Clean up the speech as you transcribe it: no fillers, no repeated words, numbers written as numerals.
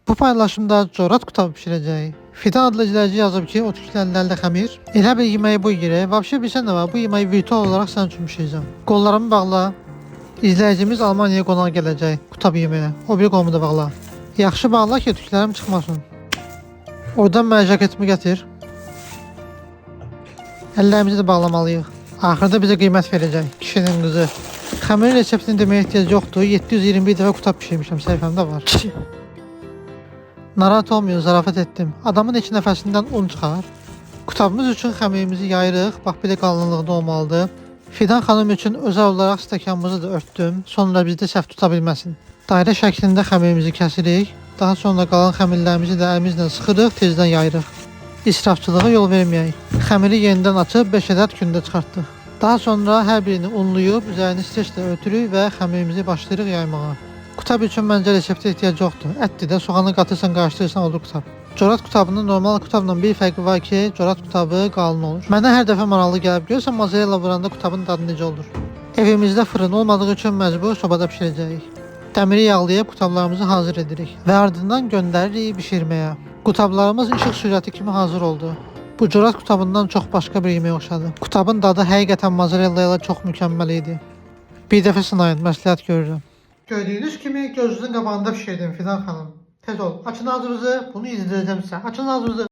Bu paylaşımda corat kutabı pişirəcəyik. Fidan adlı izləyici yazıb ki, o tüklərlərlə xəmir. Elə bir yeməyi bu yeri. Vəbşə bilsən nə var? Bu yeməyi virtual olaraq sən üçün pişirəcəm. Qollarımı bağla. İzləyicimiz Almaniyaya qonaq gələcək. Kutab yeməyə. O bir qolumu da bağla. Yaxşı bağla ki, tüklərim çıxmasın. Oradan mənə jaketimi gətir. Əllərimizi də bağlamalıyıq. Axırda bizə qiymət verəcək. Kişinin qızı. Xəmirin reseptini deməyə ehtiyac yoxdur. 721 dəfə kutab pişirmişəm, səhifəmdə var. Narahat olmayın, zarafat etdim. Adamın iki nəfəsindən un çıxar. Kutabımız üçün xəmirimizi yayırıq. Bax, belə qalınlıqda olmalıdır. Fidan xanım üçün özəl olaraq stəkanımızı da örtdüm. Sonra bizdə səhv tuta bilməsin. Dairə şəklində xəmirimizi kəsirik. Daha sonra qalan xəmirlərimizi də əlimizlə sıxırıq, tezdən yayırıq. İsrafçılığa yol verməyək. Xəmiri yenidən açıb 5 ədəd gündə çıxartdıq. Daha sonra hər birini unlayıb, üzərini streçlə örtürük və xəmirimizi başlayırıq yaymağa. Kutab üçün məncə reseptə ehtiyac yoxdur. Ətdir də, soğanı qatırsan, qarışdırırsan, olur kutab. Corat kutabının normal kutabla bir fərqi var ki, corat kutabı qalın olur. Mənə hər dəfə maraqlı gəlib, görürsən mozzarella vuranda kutabın dadı necə olur. Evimizdə fırın olmadığı üçün məcbur sobada pişirəcəyik. Dəmiri yağlayıb kutablarımızı hazır edirik və ardından göndəririk bişirməyə. Kutablarımız işıq sürəti kimi hazır oldu. Bu corat kutabından çox başqa bir yemək oxşadı. Kutabın dadı həqiqətən mozzarella ilə çox mükəmməl idi. Bir dəfə sınayın, məsləhət görürəm. Gördüyünüz kimi gözünüzün qabağında pişirdim Fidan xanım. Tez ol, açın ağzınızı, bunu izləyəcəm sizə. Açın ağzınızı.